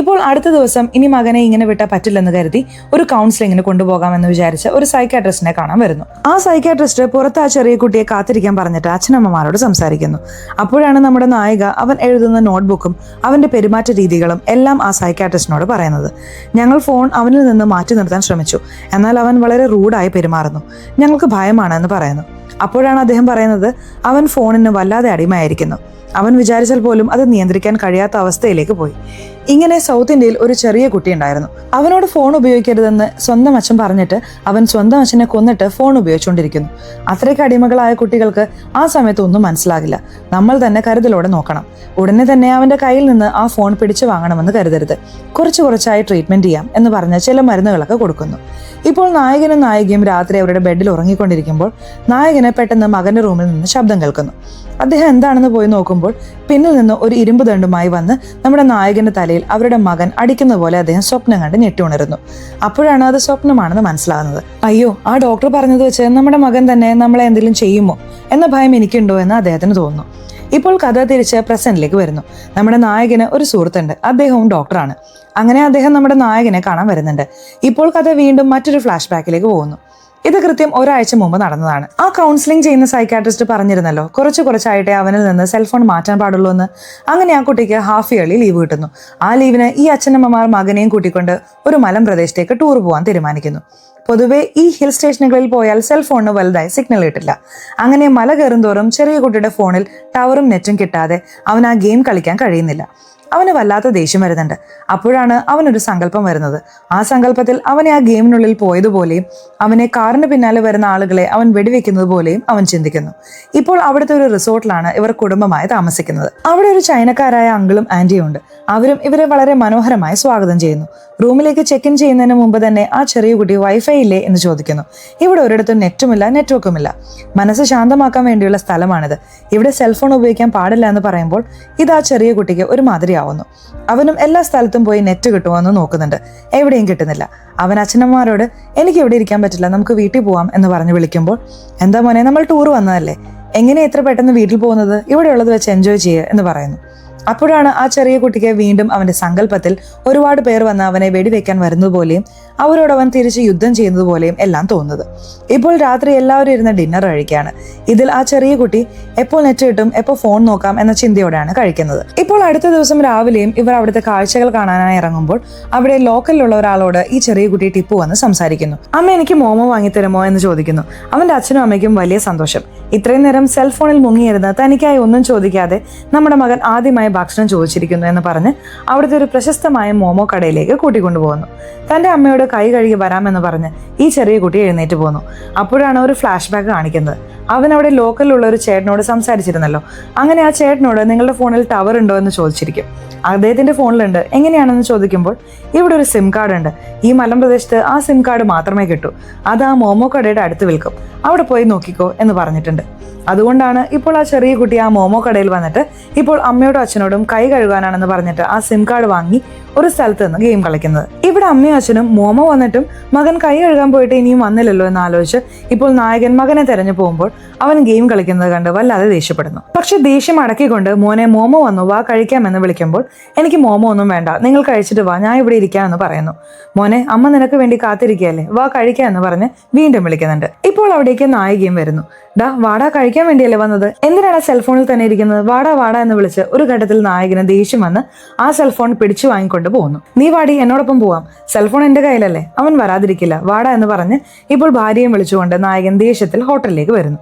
[SPEAKER 1] ഇപ്പോൾ അടുത്ത ദിവസം ഇനി മകനെ ഇങ്ങനെ വിട്ടാൽ പറ്റില്ലെന്ന് കരുതി ഒരു കൗൺസിലിങ്ങിന് കൊണ്ടുപോകാമെന്ന് വിചാരിച്ച് ഒരു സൈക്കാട്രിസ്റ്റിനെ കാണാൻ വരുന്നു. ആ സൈക്കാട്രിസ്റ്റ് പുറത്ത് ആ ചെറിയ കുട്ടിയെ കാത്തിരിക്കാൻ പറഞ്ഞിട്ട് അച്ഛനമ്മമാരോട് സംസാരിക്കുന്നു. അപ്പോഴാണ് നമ്മുടെ നായിക അവൻ എഴുതുന്ന നോട്ട്ബുക്കും അവന്റെ പെരുമാറ്റ രീതികളും എല്ലാം ആ സൈക്കാട്രിസ്റ്റിനോട് പറയുന്നത്. ഞങ്ങൾ ഫോൺ അവനിൽ നിന്ന് മാറ്റി നിർത്താൻ ശ്രമിച്ചു, എന്നാൽ അവൻ വളരെ റൂഡായി പെരുമാറുന്നു, ഞങ്ങൾക്ക് ഭയമാണ് എന്ന് പറയുന്നു. അപ്പോഴാണ് അദ്ദേഹം പറയുന്നത് അവൻ ഫോണിന് വല്ലാതെ അടിമയായിരിക്കുന്നു, അവൻ വിചാരിച്ചാൽ പോലും അത് നിയന്ത്രിക്കാൻ കഴിയാത്ത അവസ്ഥയിലേക്ക് പോയി. ഇങ്ങനെ സൗത്ത് ഇന്ത്യയിൽ ഒരു ചെറിയ കുട്ടി ഉണ്ടായിരുന്നു. അവനോട് ഫോൺ ഉപയോഗിക്കരുതെന്ന് സ്വന്തം അച്ഛൻ പറഞ്ഞിട്ട് അവൻ സ്വന്തം അച്ഛനെ കൊന്നിട്ട് ഫോൺ ഉപയോഗിച്ചുകൊണ്ടിരിക്കുന്നു. അത്രയ്ക്ക് അടിമകളായ കുട്ടികൾക്ക് ആ സമയത്ത് ഒന്നും മനസ്സിലാകില്ല. നമ്മൾ തന്നെ കരുതലോടെ നോക്കണം. ഉടനെ തന്നെ അവന്റെ കയ്യിൽ നിന്ന് ആ ഫോൺ പിടിച്ചു വാങ്ങണമെന്ന് കരുതരുത്. കുറച്ചായി ട്രീറ്റ്മെന്റ് ചെയ്യാം എന്ന് പറഞ്ഞ് ചില മരുന്നുകളൊക്കെ കൊടുക്കുന്നു. ഇപ്പോൾ നായകനും നായികയും രാത്രി അവരുടെ ബെഡിൽ ഉറങ്ങിക്കൊണ്ടിരിക്കുമ്പോൾ നായകന് പെട്ടെന്ന് മകന്റെ റൂമിൽ നിന്ന് ശബ്ദം കേൾക്കുന്നു. അദ്ദേഹം എന്താണെന്ന് പോയി നോക്കുമ്പോൾ പിന്നിൽ നിന്ന് ഒരു ഇരുമ്പ് ദണ്ടുമായി വന്ന് നമ്മുടെ നായകന്റെ തലയിൽ അവരുടെ മകൻ അടിക്കുന്ന പോലെ അദ്ദേഹം സ്വപ്നം കണ്ട് ഞെട്ടിയുണരുന്നു. അപ്പോഴാണ് അത് സ്വപ്നമാണെന്ന് മനസ്സിലാകുന്നത്. അയ്യോ, ആ ഡോക്ടർ പറഞ്ഞത് വെച്ച് നമ്മുടെ മകൻ തന്നെ നമ്മളെ എന്തെങ്കിലും ചെയ്യുമോ എന്ന ഭയം എനിക്കുണ്ടോ എന്ന് അദ്ദേഹത്തിന് തോന്നുന്നു. ഇപ്പോൾ കഥ തിരിച്ച് പ്രസന്റിലേക്ക് വരുന്നു. നമ്മുടെ നായകന് ഒരു സുഹൃത്തുണ്ട്, അദ്ദേഹവും ഡോക്ടറാണ്. അങ്ങനെ അദ്ദേഹം നമ്മുടെ നായകനെ കാണാൻ വരുന്നുണ്ട്. ഇപ്പോൾ കഥ വീണ്ടും മറ്റൊരു ഫ്ലാഷ് ബാക്കിലേക്ക് പോകുന്നു. ഇത് കൃത്യം ഒരാഴ്ച മുമ്പ് നടന്നതാണ്. ആ കൗൺസിലിംഗ് ചെയ്യുന്ന സൈക്കാട്രിസ്റ്റ് പറഞ്ഞിരുന്നല്ലോ കുറച്ചായിട്ടേ അവനിൽ നിന്ന് സെൽഫോൺ മാറ്റാൻ പാടുള്ളൂ എന്ന്. അങ്ങനെ ആ കുട്ടിക്ക് ഹാഫ് ഇയർലി ലീവ് കിട്ടുന്നു. ആ ലീവിന് ഈ അച്ഛനമ്മമാർ മകനെയും കൂട്ടിക്കൊണ്ട് ഒരു മലം പ്രദേശത്തേക്ക് ടൂർ പോകാൻ തീരുമാനിക്കുന്നു. പൊതുവെ ഈ ഹിൽ സ്റ്റേഷനുകളിൽ പോയാൽ സെൽഫോണിന് വലുതായി സിഗ്നൽ കിട്ടില്ല. അങ്ങനെ മല കയറുന്തോറും ചെറിയ കുട്ടിയുടെ ഫോണിൽ ടവറും നെറ്റും കിട്ടാതെ അവൻ ആ ഗെയിം കളിക്കാൻ കഴിയുന്നില്ല. അവന് വല്ലാത്ത ദേഷ്യം വരുന്നുണ്ട്. അപ്പോഴാണ് അവനൊരു സങ്കല്പം വരുന്നത്. ആ സങ്കല്പത്തിൽ അവനെ ആ ഗെയിമിനുള്ളിൽ പോയതുപോലെയും അവനെ കാറിന് പിന്നാലെ വരുന്ന ആളുകളെ അവൻ വെടിവെക്കുന്നത് പോലെയും അവൻ ചിന്തിക്കുന്നു. ഇപ്പോൾ അവിടുത്തെ ഒരു റിസോർട്ടിലാണ് ഇവർ കുടുംബമായി താമസിക്കുന്നത്. അവിടെ ഒരു ചൈനക്കാരായ അങ്കിളും ആന്റിയും ഉണ്ട്. അവരും ഇവരെ വളരെ മനോഹരമായി സ്വാഗതം ചെയ്യുന്നു. റൂമിലേക്ക് ചെക്ക് ഇൻ ചെയ്യുന്നതിന് മുമ്പ് തന്നെ ആ ചെറിയ കുട്ടി വൈഫൈ ഇല്ലേ എന്ന് ചോദിക്കുന്നു. ഇവിടെ ഒരിടത്തും നെറ്റുമില്ല, നെറ്റ്വർക്കുമില്ല. മനസ്സ് ശാന്തമാക്കാൻ വേണ്ടിയുള്ള സ്ഥലമാണിത്, ഇവിടെ സെൽഫോൺ ഉപയോഗിക്കാൻ പാടില്ല എന്ന് പറയുമ്പോൾ ഇത് ആ ചെറിയ കുട്ടിക്ക് ഒരു മാതിരിയാവുന്നു. അവനും എല്ലാ സ്ഥലത്തും പോയി നെറ്റ് കിട്ടുമോ എന്ന് നോക്കുന്നുണ്ട്, എവിടെയും കിട്ടുന്നില്ല. അവൻ അച്ഛനമ്മമാരോട് എനിക്ക് ഇവിടെ ഇരിക്കാൻ പറ്റില്ല, നമുക്ക് വീട്ടിൽ പോവാം എന്ന് പറഞ്ഞ് വിളിക്കുമ്പോൾ എന്താ മോനെ, നമ്മൾ ടൂർ വന്നതല്ലേ, എങ്ങനെ എത്ര പെട്ടെന്ന് വീട്ടിൽ പോകുന്നത്, ഇവിടെ ഉള്ളത് വെച്ച് എൻജോയ് ചെയ്യുക എന്ന് പറയുന്നു. അപ്പോഴാണ് ആ ചെറിയ കുട്ടിക്ക് വീണ്ടും അവന്റെ സങ്കല്പത്തിൽ ഒരുപാട് പേർ വന്ന് അവനെ വെടിവെക്കാൻ വരുന്നതുപോലെയും അവരോട് അവൻ തിരിച്ച് യുദ്ധം ചെയ്യുന്നത് പോലെയും എല്ലാം തോന്നുന്നത്. ഇപ്പോൾ രാത്രി എല്ലാവരും ഇരുന്ന് ഡിന്നർ കഴിക്കുകയാണ്. ഇതിൽ ആ ചെറിയ കുട്ടി എപ്പോൾ നെറ്റ് കിട്ടും, എപ്പോൾ ഫോൺ നോക്കാം എന്ന ചിന്തയോടെയാണ് കഴിക്കുന്നത്. ഇപ്പോൾ അടുത്ത ദിവസം രാവിലെയും ഇവർ അവിടുത്തെ കാഴ്ചകൾ കാണാനായി ഇറങ്ങുമ്പോൾ അവിടെ ലോക്കലിലുള്ള ഒരാളോട് ഈ ചെറിയ കുട്ടി ടിപ്പു വന്ന് സംസാരിക്കുന്നു. അമ്മ എനിക്ക് മോമോ വാങ്ങിത്തരുമോ എന്ന് ചോദിക്കുന്നു. അവന്റെ അച്ഛനും അമ്മയ്ക്കും വലിയ സന്തോഷം. ഇത്രയും നേരം സെൽഫോണിൽ മുങ്ങിയിരുന്ന് തനിക്കായി ഒന്നും ചോദിക്കാതെ നമ്മുടെ മകൻ ആദ്യമായി ഭക്ഷണം ചോദിച്ചിരിക്കുന്നു എന്ന് പറഞ്ഞ് അവിടുത്തെ ഒരു പ്രശസ്തമായ മോമോ കടയിലേക്ക് കൂട്ടിക്കൊണ്ടുപോകുന്നു. തൻ്റെ അമ്മയോട് കൈ കഴുകി വരാമെന്ന് പറഞ്ഞ് ഈ ചെറിയ കുട്ടി എഴുന്നേറ്റ് പോകുന്നു. അപ്പോഴാണ് ഒരു ഫ്ലാഷ് ബാക്ക് കാണിക്കുന്നത്. അവൻ അവിടെ ലോക്കലിലുള്ള ഒരു ചേട്ടനോട് സംസാരിച്ചിരുന്നല്ലോ. അങ്ങനെ ആ ചേട്ടനോട് നിങ്ങളുടെ ഫോണിൽ ടവർ ഉണ്ടോ എന്ന് ചോദിച്ചിരിക്കും. അദ്ദേഹത്തിന്റെ ഫോണിലുണ്ട്. എങ്ങനെയാണെന്ന് ചോദിക്കുമ്പോൾ ഇവിടെ ഒരു സിം കാർഡ് ഉണ്ട്. ഈ മലമ്പ്രദേശത്ത് ആ സിം കാർഡ് മാത്രമേ കിട്ടൂ. അത് ആ മോമോ കടയുടെ അടുത്ത് വിൽക്കും. അവിടെ പോയി നോക്കിക്കോ എന്ന് പറഞ്ഞിട്ടുണ്ട്. അതുകൊണ്ടാണ് ഇപ്പോൾ ആ ചെറിയ കുട്ടി ആ മോമോ കടയിൽ വന്നിട്ട് ഇപ്പോൾ അമ്മയോടും അച്ഛനോടും കൈ കഴുകാനാണെന്ന് പറഞ്ഞിട്ട് ആ സിം കാർഡ് വാങ്ങി ഒരു സ്ഥലത്ത് നിന്ന് ഗെയിം കളിക്കുന്നത്. ഇവിടെ അമ്മയും അച്ഛനും മോമോ വന്നിട്ടും മകൻ കൈ കഴുകാൻ പോയിട്ട് ഇനിയും വന്നില്ലല്ലോ എന്ന് ആലോചിച്ച് ഇപ്പോൾ നായകൻ മകനെ തെരഞ്ഞു പോകുമ്പോൾ അവൻ ഗെയിം കളിക്കുന്നത് കണ്ട് വല്ലാതെ ദേഷ്യപ്പെടുന്നു. പക്ഷെ ദേഷ്യം അടക്കിക്കൊണ്ട് മോനെ മോമോ വന്നു വാ കഴിക്കാമെന്ന് വിളിക്കുമ്പോൾ എനിക്ക് മോമോ ഒന്നും വേണ്ട, നിങ്ങൾ കഴിച്ചിട്ട് വാ, ഞാൻ ഇവിടെ ഇരിക്കാമെന്ന് പറയുന്നു. മോനെ അമ്മ നിനക്ക് വേണ്ടി കാത്തിരിക്കുകയല്ലേ, വാ കഴിക്കാം എന്ന് പറഞ്ഞ് വീണ്ടും വിളിക്കുന്നുണ്ട്. ഇപ്പോൾ അവിടേക്ക് നായികയും വരുന്നു. ഡാ വാടാ, കഴിക്കാൻ വേണ്ടിയല്ലേ വന്നത്, എന്തിനാണ് സെൽഫോണിൽ തന്നെ ഇരിക്കുന്നത്, വാടാ വാടാ എന്ന് വിളിച്ച് ഒരു ഘട്ടത്തിൽ നായകന് ദേഷ്യം വന്ന് ആ സെൽഫോൺ പിടിച്ചു വാങ്ങിക്കൊണ്ട് പോകുന്നു. നീ വാടി, എന്നോടൊപ്പം പോവാം, സെൽഫോൺ എന്റെ കയ്യിലല്ലേ, അവൻ വരാതിരിക്കില്ല, വാടാ എന്ന് പറഞ്ഞ് ഇപ്പോൾ ഭാര്യയും വിളിച്ചുകൊണ്ട് നായകൻ ദേഷ്യത്തിൽ ഹോട്ടലിലേക്ക് വരുന്നു.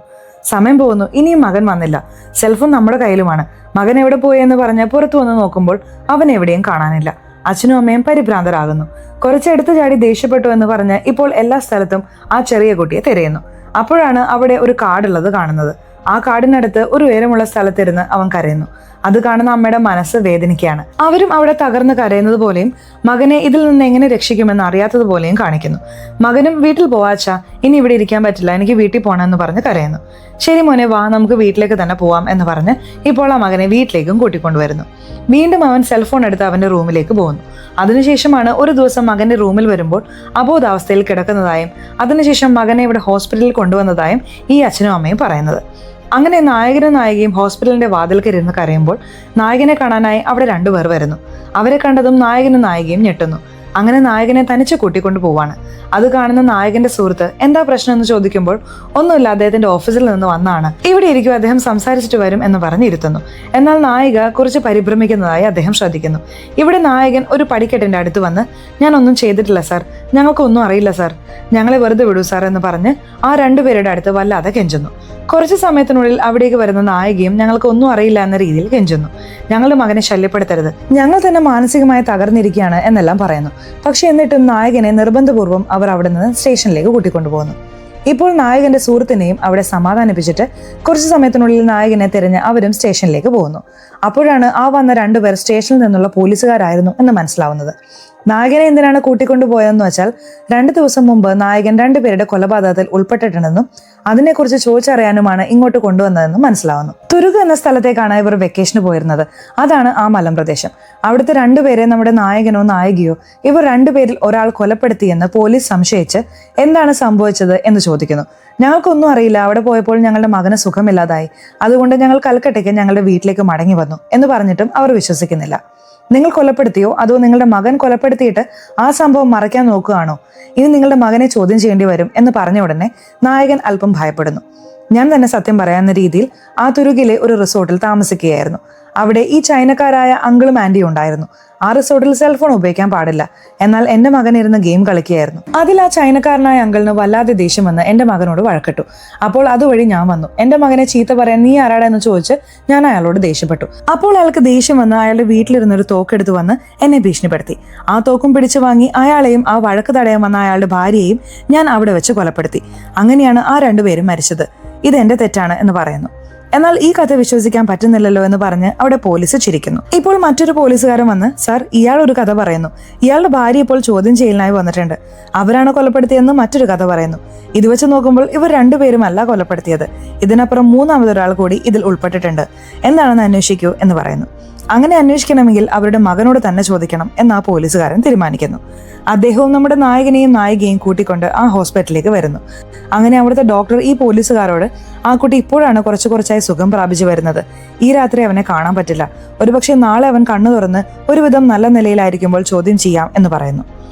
[SPEAKER 1] സമയം പോകുന്നു, ഇനിയും മകൻ വന്നില്ല. സെൽഫോൺ നമ്മുടെ കയ്യിലുമാണ്. മകൻ എവിടെ പോയി എന്ന് പറഞ്ഞ് പുറത്തു വന്ന് നോക്കുമ്പോൾ അവൻ എവിടെയും കാണാനില്ല. അച്ഛനും അമ്മയും പരിഭ്രാന്തരാകുന്നു. കുറച്ചെടുത്ത് ചാടി ദേഷ്യപ്പെട്ടു എന്ന് പറഞ്ഞ് ഇപ്പോൾ എല്ലാ സ്ഥലത്തും ആ ചെറിയ കുട്ടിയെ തിരയുന്നു. അപ്പോഴാണ് അവിടെ ഒരു കാടുള്ളത് കാണുന്നത്. ആ കാടിനടുത്ത് ഒരു ഉയരമുള്ള സ്ഥലത്തിരുന്ന് അവൻ കരയുന്നു. അത് കാണുന്ന അമ്മയുടെ മനസ്സ് വേദനിക്കുകയാണ്. അവരും അവിടെ തകർന്ന് കരയുന്നത് പോലെയും മകനെ ഇതിൽ നിന്ന് എങ്ങനെ രക്ഷിക്കുമെന്ന് അറിയാത്തതുപോലെയും കാണിക്കുന്നു. മകനും വീട്ടിൽ പോവാച്ചാ, ഇനി ഇവിടെ ഇരിക്കാൻ പറ്റില്ല, എനിക്ക് വീട്ടിൽ പോകണമെന്ന് പറഞ്ഞ് കരയുന്നു. ശരി മോനെ വാ, നമുക്ക് വീട്ടിലേക്ക് തന്നെ പോവാം എന്ന് പറഞ്ഞ് ഇപ്പോൾ ആ മകനെ വീട്ടിലേക്കും കൂട്ടിക്കൊണ്ടുവരുന്നു. വീണ്ടും അവൻ സെൽഫോൺ എടുത്ത് അവന്റെ റൂമിലേക്ക് പോകുന്നു. അതിനുശേഷമാണ് ഒരു ദിവസം മകന്റെ റൂമിൽ വരുമ്പോൾ അബോധാവസ്ഥയിൽ കിടക്കുന്നതായും അതിനുശേഷം മകനെ ഇവിടെ ഹോസ്പിറ്റലിൽ കൊണ്ടുവന്നതായും ഈ അച്ഛനും അമ്മയും പറയുന്നത്. അങ്ങനെ നായകനും നായികയും ഹോസ്പിറ്റലിന്റെ വാതിൽക്കരിരുന്ന് കരയുമ്പോൾ നായകനെ കാണാനായി അവിടെ രണ്ടുപേർ വരുന്നു. അവരെ കണ്ടതും നായകനും നായികയും ഞെട്ടുന്നു. അങ്ങനെ നായകനെ തനിച്ച് കൂട്ടിക്കൊണ്ടു പോവാണ്. അത് കാണുന്ന നായകന്റെ സുഹൃത്ത് എന്താ പ്രശ്നം എന്ന് ചോദിക്കുമ്പോൾ ഒന്നുമില്ല, അദ്ദേഹത്തിന്റെ ഓഫീസിൽ നിന്ന് വന്നാണ്, ഇവിടെ ഇരിക്കും, അദ്ദേഹം സംസാരിച്ചിട്ട് വരും എന്ന് പറഞ്ഞിരുത്തുന്നു. എന്നാൽ നായിക കുറച്ച് പരിഭ്രമിക്കുന്നതായി അദ്ദേഹം ശ്രദ്ധിക്കുന്നു. ഇവിടെ നായകൻ ഒരു പടിക്കെട്ടിന്റെ അടുത്ത് വന്ന് ഞാൻ ഒന്നും ചെയ്തിട്ടില്ല സാർ, ഞങ്ങൾക്കൊന്നും അറിയില്ല സാർ, ഞങ്ങളെ വെറുതെ വിടൂ സാർ എന്ന് പറഞ്ഞ് ആ രണ്ടുപേരുടെ അടുത്ത് വല്ലാതെ കെഞ്ചുന്നു. കുറച്ച് സമയത്തിനുള്ളിൽ അവിടേക്ക് വരുന്ന നായികയും ഞങ്ങൾക്ക് ഒന്നും അറിയില്ല എന്ന രീതിയിൽ കെഞ്ചുന്നു. ഞങ്ങളുടെ മകനെ ശല്യപ്പെടുത്തരുത്, ഞങ്ങൾ തന്നെ മാനസികമായി തകർന്നിരിക്കുകയാണ് എന്നെല്ലാം പറയുന്നു. പക്ഷെ എന്നിട്ടും നായകനെ നിർബന്ധപൂർവ്വം അവർ അവിടെ നിന്ന് സ്റ്റേഷനിലേക്ക് കൂട്ടിക്കൊണ്ടുപോകുന്നു. ഇപ്പോൾ നായകന്റെ സുഹൃത്തിനെയും അവിടെ സമാധാനിപ്പിച്ചിട്ട് കുറച്ചു സമയത്തിനുള്ളിൽ നായകനെ തിരഞ്ഞ് അവരും സ്റ്റേഷനിലേക്ക് പോകുന്നു. അപ്പോഴാണ് ആ വന്ന രണ്ടുപേർ സ്റ്റേഷനിൽ നിന്നുള്ള പോലീസുകാരായിരുന്നു എന്ന് മനസ്സിലാവുന്നത്. നായകനെ എന്തിനാണ് കൂട്ടിക്കൊണ്ടുപോയതെന്ന് വെച്ചാൽ 2 ദിവസം മുമ്പ് നായകൻ 2 പേരുടെ കൊലപാതകത്തിൽ ഉൾപ്പെട്ടിട്ടുണ്ടെന്നും അതിനെക്കുറിച്ച് ചോദിച്ചറിയാനുമാണ് ഇങ്ങോട്ട് കൊണ്ടുവന്നതെന്നും മനസ്സിലാവുന്നു. തുരുഗ് എന്ന സ്ഥലത്തേക്കാണ് ഇവർ വെക്കേഷന് പോയിരുന്നത്. അതാണ് ആ മലമ്പ്രദേശം. അവിടുത്തെ 2 പേരെ നമ്മുടെ നായകനോ നായികയോ ഇവർ 2 പേരിൽ ഒരാൾ കൊലപ്പെടുത്തിയെന്ന് പോലീസ് സംശയിച്ച് എന്താണ് സംഭവിച്ചത് എന്ന് ചോദിക്കുന്നു. ഞങ്ങൾക്കൊന്നും അറിയില്ല, അവിടെ പോയപ്പോൾ ഞങ്ങളുടെ മകന് സുഖമില്ലാതായി, അതുകൊണ്ട് ഞങ്ങൾ കൽക്കട്ടയ്ക്ക് ഞങ്ങളുടെ വീട്ടിലേക്ക് മടങ്ങി വന്നു എന്ന് പറഞ്ഞിട്ടും അവർ വിശ്വസിക്കുന്നില്ല. നിങ്ങൾ കൊലപ്പെടുത്തിയോ അതോ നിങ്ങളുടെ മകൻ കൊലപ്പെടുത്തിയിട്ട് ആ സംഭവം മറയ്ക്കാൻ നോക്കുകയാണോ, ഇനി നിങ്ങളുടെ മകനെ ചോദ്യം ചെയ്യേണ്ടി വരും എന്ന് പറഞ്ഞ ഉടനെ നായകൻ അല്പം ഭയപ്പെടുന്നു. ഞാൻ തന്നെ സത്യം പറയാവുന്ന രീതിയിൽ ആ തുരുകിലെ ഒരു റിസോർട്ടിൽ താമസിക്കുകയായിരുന്നു. അവിടെ ഈ ചൈനക്കാരായ അങ്കിളും ആന്റിയും ഉണ്ടായിരുന്നു. ആ റിസോർട്ടിൽ സെൽഫോൺ ഉപയോഗിക്കാൻ പാടില്ല. എന്നാൽ എന്റെ മകൻ ഇരുന്ന് ഗെയിം കളിക്കുകയായിരുന്നു. അതിൽ ആ ചൈനക്കാരനായ അങ്കിളിന് വല്ലാതെ ദേഷ്യം വന്ന് എന്റെ മകനോട് വഴക്കിട്ടു. അപ്പോൾ അതുവഴി ഞാൻ വന്നു. എന്റെ മകനെ ചീത്ത പറയാൻ നീ ആരാടാ എന്ന് ചോദിച്ച് ഞാൻ അയാളോട് ദേഷ്യപ്പെട്ടു. അപ്പോൾ അയാൾക്ക് ദേഷ്യം വന്ന് അയാളുടെ വീട്ടിലിരുന്നൊരു തോക്കെടുത്ത് വന്ന് എന്നെ ഭീഷണിപ്പെടുത്തി. ആ തോക്കും പിടിച്ചു വാങ്ങി അയാളെയും ആ വഴക്ക് തടയാൻ വന്ന അയാളുടെ ഭാര്യയെയും ഞാൻ അവിടെ വെച്ച് കൊലപ്പെടുത്തി. അങ്ങനെയാണ് ആ 2 പേരും മരിച്ചത്. ഇത് എന്റെ തെറ്റാണ് എന്ന് പറയുന്നു. എന്നാൽ ഈ കഥ വിശ്വസിക്കാൻ പറ്റുന്നില്ലല്ലോ എന്ന് പറഞ്ഞ് അവിടെ പോലീസ് ചിരിക്കുന്നു. ഇപ്പോൾ മറ്റൊരു പോലീസുകാരൻ വന്ന് സാർ, ഇയാൾ ഒരു കഥ പറയുന്നു, ഇയാളുടെ ഭാര്യ ഇപ്പോൾ ചോദ്യം ചെയ്യലിനായി വന്നിട്ടുണ്ട്, അവരാണ് കൊലപ്പെടുത്തിയെന്ന് മറ്റൊരു കഥ പറയുന്നു. ഇത് വെച്ച് നോക്കുമ്പോൾ ഇവർ 2 പേരുമല്ല കൊലപ്പെടുത്തിയത്, ഇതിനപ്പുറം 3ാമതൊരാൾ കൂടി ഇതിൽ ഉൾപ്പെട്ടിട്ടുണ്ട്, എന്താണെന്ന് അന്വേഷിക്കൂ എന്ന് പറയുന്നു. അങ്ങനെ അന്വേഷിക്കണമെങ്കിൽ അവരുടെ മകനോട് തന്നെ ചോദിക്കണം എന്ന് ആ പോലീസുകാരൻ തീരുമാനിക്കുന്നു. അദ്ദേഹവും നമ്മുടെ നായകനെയും നായികയും കൂട്ടിക്കൊണ്ട് ആ ഹോസ്പിറ്റലിലേക്ക് വരുന്നു. അങ്ങനെ അവിടുത്തെ ഡോക്ടർ ഈ പോലീസുകാരോട് ആ കുട്ടി ഇപ്പോഴാണ് കുറച്ചായി സുഖം പ്രാപിച്ചു വരുന്നത്, ഈ രാത്രി അവനെ കാണാൻ പറ്റില്ല, ഒരുപക്ഷെ നാളെ അവൻ കണ്ണു തുറന്ന് ഒരുവിധം നല്ല നിലയിലായിരിക്കുമ്പോൾ ചോദ്യം ചെയ്യാം എന്ന് പറയുന്നു.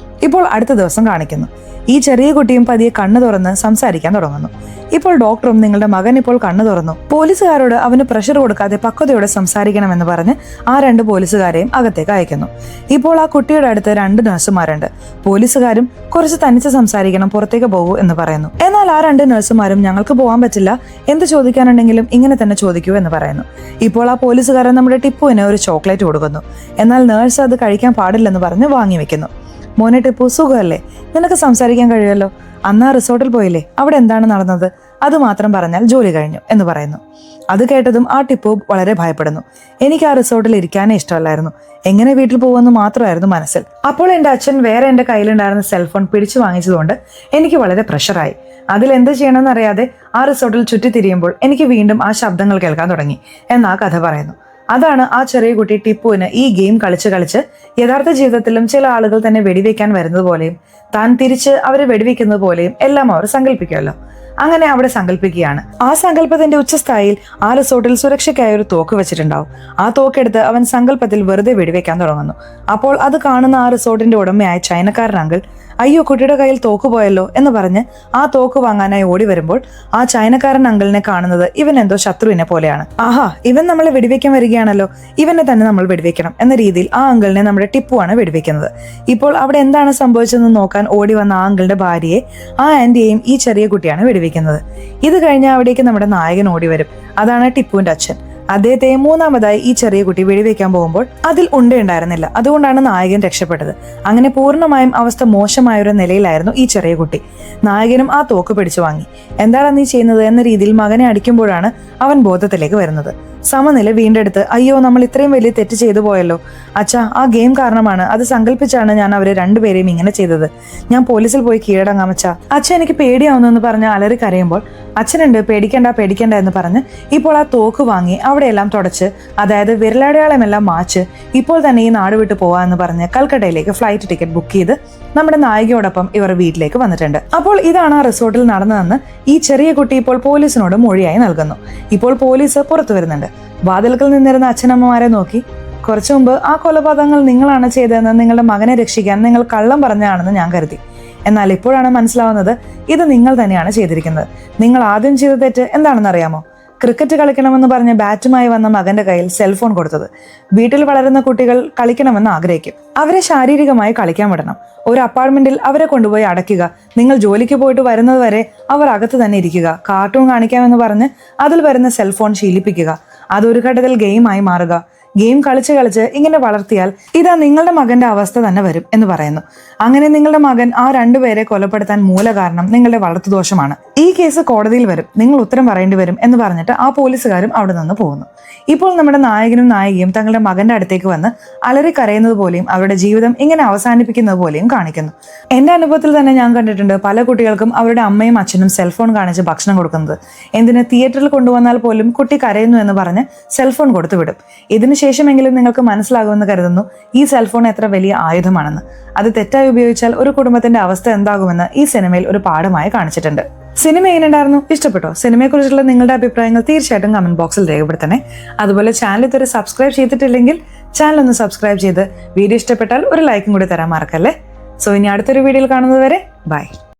[SPEAKER 1] ഇപ്പോൾ അടുത്ത ദിവസം കാണിക്കുന്നു. ഈ ചെറിയ കുട്ടിയും പതിയെ കണ്ണു തുറന്ന് സംസാരിക്കാൻ തുടങ്ങുന്നു. ഇപ്പോൾ ഡോക്ടറും നിങ്ങളുടെ മകൻ ഇപ്പോൾ കണ്ണു തുറന്നു. പോലീസുകാരോട് അവന് പ്രഷർ കൊടുക്കാതെ പക്വതയോടെ സംസാരിക്കണമെന്ന് പറഞ്ഞ് ആ 2 പോലീസുകാരെയും അകത്തേക്ക് അയക്കുന്നു. ഇപ്പോൾ ആ കുട്ടിയുടെ അടുത്ത് 2 നഴ്സുമാരുണ്ട്. പോലീസുകാരും കുറച്ച് തനിച്ച് സംസാരിക്കണം, പുറത്തേക്ക് പോകൂ എന്ന് പറയുന്നു. എന്നാൽ ആ 2 നഴ്സുമാരും ഞങ്ങൾക്ക് പോകാൻ പറ്റില്ല, എന്ത് ചോദിക്കാനുണ്ടെങ്കിലും ഇങ്ങനെ തന്നെ ചോദിക്കൂ എന്ന് പറയുന്നു. ഇപ്പോൾ ആ പോലീസുകാരൻ നമ്മുടെ ടിപ്പുവിന് ഒരു ചോക്ലേറ്റ് കൊടുക്കുന്നു. എന്നാൽ നേഴ്സ് അത് കഴിക്കാൻ പാടില്ലെന്ന് പറഞ്ഞ് വാങ്ങി വെക്കുന്നു. മോനെ ടിപ്പു, സുഖമല്ലേ? നിനക്ക് സംസാരിക്കാൻ കഴിയുമല്ലോ. അന്ന് ആ റിസോർട്ടിൽ പോയില്ലേ, അവിടെ എന്താണ് നടന്നത്? അത് മാത്രം പറഞ്ഞാൽ ജോലി കഴിഞ്ഞു എന്ന് പറയുന്നു. അത് കേട്ടതും ആ ടിപ്പു വളരെ ഭയപ്പെടുന്നു. എനിക്ക് ആ റിസോർട്ടിൽ ഇരിക്കാനേ ഇഷ്ടമല്ലായിരുന്നു, എങ്ങനെ വീട്ടിൽ പോകുമെന്ന് മാത്രമായിരുന്നു മനസ്സിൽ. അപ്പോൾ എൻ്റെ അച്ഛൻ വേറെ എൻ്റെ കയ്യിലുണ്ടായിരുന്ന സെൽഫോൺ പിടിച്ചു വാങ്ങിച്ചതുകൊണ്ട് എനിക്ക് വളരെ പ്രഷറായി. അതിൽ എന്ത് ചെയ്യണമെന്ന് അറിയാതെ ആ റിസോർട്ടിൽ ചുറ്റിത്തിരിയുമ്പോൾ എനിക്ക് വീണ്ടും ആ ശബ്ദങ്ങൾ കേൾക്കാൻ തുടങ്ങി എന്നാ കഥ പറയുന്നു. അതാണ് ആ ചെറിയ കുട്ടി ടിപ്പുവിന് ഈ ഗെയിം കളിച്ച് യഥാർത്ഥ ജീവിതത്തിലും ചില ആളുകൾ തന്നെ വെടിവെക്കാൻ വരുന്നത് പോലെയും താൻ തിരിച്ച് അവരെ വെടിവെക്കുന്നത് പോലെയും എല്ലാം അവർ സങ്കല്പിക്കുമല്ലോ. അങ്ങനെ അവിടെ സങ്കല്പിക്കുകയാണ്. ആ സങ്കല്പത്തിന്റെ ഉച്ചസ്ഥായിയിൽ ആ റിസോർട്ടിൽ സുരക്ഷയ്ക്കായി ഒരു തോക്ക് വെച്ചിട്ടുണ്ടാവും. ആ തോക്കെടുത്ത് അവൻ സങ്കല്പത്തിൽ വെറുതെ വെടിവെക്കാൻ തുടങ്ങുന്നു. അപ്പോൾ അത് കാണുന്ന ആ റിസോർട്ടിന്റെ ഉടമയായ ചൈനക്കാരൻ അങ്കിൾ, അയ്യോ കുട്ടിയുടെ കയ്യിൽ തോക്ക് പോയല്ലോ എന്ന് പറഞ്ഞ് ആ തോക്ക് വാങ്ങാനായി ഓടി വരുമ്പോൾ ആ ചൈനക്കാരൻ അങ്കിളിനെ കാണുന്നത് ഇവൻ എന്തോ ശത്രുവിനെ പോലെയാണ്. ആഹാ, ഇവൻ നമ്മളെ വെടിവെക്കാൻ വരികയാണല്ലോ, ഇവനെ തന്നെ നമ്മൾ വെടിവെക്കണം എന്ന രീതിയിൽ ആ അങ്കിളിനെ നമ്മുടെ ടിപ്പുവാണ് വെടിവെക്കുന്നത്. ഇപ്പോൾ അവിടെ എന്താണ് സംഭവിച്ചതെന്ന് നോക്കാൻ ഓടി വന്ന ആ അങ്കിളിന്റെ ഭാര്യയെ ആ ആന്റിയെയും ഈ ചെറിയ കുട്ടിയാണ് വെടിവെക്കുന്നത്. ഇത് കഴിഞ്ഞ് അവിടേക്ക് നമ്മുടെ നായകൻ ഓടി വരും. അതാണ് ടിപ്പുവിന്റെ അച്ഛൻ. അദ്ദേഹത്തെ 3ാമതായി ഈ ചെറിയ കുട്ടി വെടിവെക്കാൻ പോകുമ്പോൾ അതിൽ ഉണ്ടയുണ്ടായിരുന്നില്ല. അതുകൊണ്ടാണ് നായകൻ രക്ഷപ്പെട്ടത്. അങ്ങനെ പൂർണ്ണമായും അവസ്ഥ മോശമായൊരു നിലയിലായിരുന്നു ഈ ചെറിയ കുട്ടി. നായകനും ആ തോക്ക് പിടിച്ചു വാങ്ങി. എന്താണ് നീ ചെയ്യുന്നത് എന്ന രീതിയിൽ മകനെ അടിക്കുമ്പോഴാണ് അവൻ ബോധത്തിലേക്ക് വരുന്നത്. സമനില വീണ്ടെടുത്ത്, അയ്യോ നമ്മൾ ഇത്രയും വലിയ തെറ്റ് ചെയ്തു പോയല്ലോ അച്ഛാ, ആ ഗെയിം കാരണമാണ്, അത് സങ്കല്പിച്ചാണ് ഞാൻ അവരെ 2 പേരെയും ഇങ്ങനെ ചെയ്തത്. ഞാൻ പോലീസിൽ പോയി കീഴടങ്ങാം അച്ഛാ. അച്ഛൻ എനിക്ക് പേടിയാവുന്നു എന്ന് പറഞ്ഞ് അലറി കരയുമ്പോൾ അച്ഛനുണ്ട്, പേടിക്കണ്ട എന്ന് പറഞ്ഞ് ഇപ്പോൾ ആ തോക്ക് വാങ്ങി അവിടെയെല്ലാം തുടച്ച്, അതായത് വിരലടയാളമെല്ലാം മാച്ച് ഇപ്പോൾ തന്നെ ഈ നാട് വിട്ടു പോവാന്ന് പറഞ്ഞ് കൽക്കട്ടയിലേക്ക് ഫ്ലൈറ്റ് ടിക്കറ്റ് ബുക്ക് ചെയ്ത് നമ്മുടെ നായികയോടൊപ്പം ഇവർ വീട്ടിലേക്ക് വന്നിട്ടുണ്ട്. അപ്പോൾ ഇതാണ് ആ റിസോർട്ടിൽ നടന്നതെന്ന് ഈ ചെറിയ കുട്ടി ഇപ്പോൾ പോലീസിനോട് മൊഴിയായി നൽകുന്നു. ഇപ്പോൾ പോലീസ് പുറത്തു വരുന്നുണ്ട്. വാതിൽക്കൽ നിന്നിരുന്ന അച്ഛനമ്മമാരെ നോക്കി, കുറച്ചു മുമ്പ് ആ കൊലപാതകങ്ങൾ നിങ്ങളാണ് ചെയ്തതെന്ന് നിങ്ങളുടെ മകനെ രക്ഷിക്കാൻ നിങ്ങൾ കള്ളം പറഞ്ഞതാണെന്ന് ഞാൻ കരുതി. എന്നാൽ ഇപ്പോഴാണ് മനസ്സിലാവുന്നത് ഇത് നിങ്ങൾ തന്നെയാണ് ചെയ്തിരിക്കുന്നത്. നിങ്ങൾ ആദ്യം ചെയ്ത തെറ്റ് എന്താണെന്ന് അറിയാമോ? ക്രിക്കറ്റ് കളിക്കണമെന്ന് പറഞ്ഞ് ബാറ്റുമായി വന്ന മകന്റെ കയ്യിൽ സെൽഫോൺ കൊടുത്തത്. വീട്ടിൽ വളരുന്ന കുട്ടികൾ കളിക്കണമെന്ന് ആഗ്രഹിക്കും, അവരെ ശാരീരികമായി കളിക്കാൻ വിടണം. ഒരു അപ്പാർട്ട്മെന്റിൽ അവരെ കൊണ്ടുപോയി അടയ്ക്കുക. നിങ്ങൾ ജോലിക്ക് പോയിട്ട് വരുന്നത് വരെ അവർ അകത്ത് തന്നെ ഇരിക്കുക. കാർട്ടൂൺ കാണിക്കാമെന്ന് പറഞ്ഞ് അതിൽ വരുന്ന സെൽഫോൺ ശീലിപ്പിക്കുക. അതൊരു ഘട്ടത്തിൽ ഗെയിമായി മാറുക. ഗെയിം കളിച്ച് ഇങ്ങനെ വളർത്തിയാൽ ഇതാ നിങ്ങളുടെ മകന്റെ അവസ്ഥ തന്നെ വരും എന്ന് പറയുന്നു. അങ്ങനെ നിങ്ങളുടെ മകൻ ആ 2 പേരെ കൊലപ്പെടുത്താൻ മൂല കാരണം നിങ്ങളുടെ വളർത്തുദോഷമാണ്. ഈ കേസ് കോടതിയിൽ വരും, നിങ്ങൾ ഉത്തരം പറയേണ്ടി വരും എന്ന് പറഞ്ഞിട്ട് ആ പോലീസുകാരും അവിടെ നിന്ന് പോകുന്നു. ഇപ്പോൾ നമ്മുടെ നായകനും നായികയും തങ്ങളുടെ മകന്റെ അടുത്തേക്ക് വന്ന് അലറി കരയുന്നത് പോലെയും അവരുടെ ജീവിതം ഇങ്ങനെ അവസാനിപ്പിക്കുന്നത് പോലെയും കാണിക്കുന്നു. എന്റെ അനുഭവത്തിൽ തന്നെ ഞാൻ കണ്ടിട്ടുണ്ട് പല കുട്ടികൾക്കും അവരുടെ അമ്മയും അച്ഛനും സെൽഫോൺ കാണിച്ച് ഭക്ഷണം കൊടുക്കുന്നത്. എന്തിന്, തിയേറ്ററിൽ കൊണ്ടുവന്നാൽ പോലും കുട്ടി കരയുന്നു എന്ന് പറഞ്ഞ് സെൽഫോൺ കൊടുത്തു വിടും. ഇതിന് ശേഷമെങ്കിലും നിങ്ങൾക്ക് മനസ്സിലാകുമെന്ന് കരുതുന്നു ഈ സെൽഫോൺ എത്ര വലിയ ആയുധമാണെന്ന്. അത് തെറ്റായി ഉപയോഗിച്ചാൽ ഒരു കുടുംബത്തിന്റെ അവസ്ഥ എന്താകുമെന്ന് ഈ സിനിമയിൽ ഒരു പാഠമായി കാണിച്ചിട്ടുണ്ട്. സിനിമ എങ്ങനെയുണ്ടായിരുന്നു? ഇഷ്ടപ്പെട്ടോ? സിനിമയെക്കുറിച്ചുള്ള നിങ്ങളുടെ അഭിപ്രായങ്ങൾ തീർച്ചയായിട്ടും കമന്റ് ബോക്സിൽ രേഖപ്പെടുത്തണേ. അതുപോലെ ചാനൽ ഇതുവരെ സബ്സ്ക്രൈബ് ചെയ്തിട്ടില്ലെങ്കിൽ ചാനൽ ഒന്ന് സബ്സ്ക്രൈബ് ചെയ്ത് വീഡിയോ ഇഷ്ടപ്പെട്ടാൽ ഒരു ലൈക്കും കൂടി തരാൻ മറക്കല്ലേ. സോ ഇനി അടുത്തൊരു വീഡിയോയിൽ കാണുന്നത് വരെ ബൈ.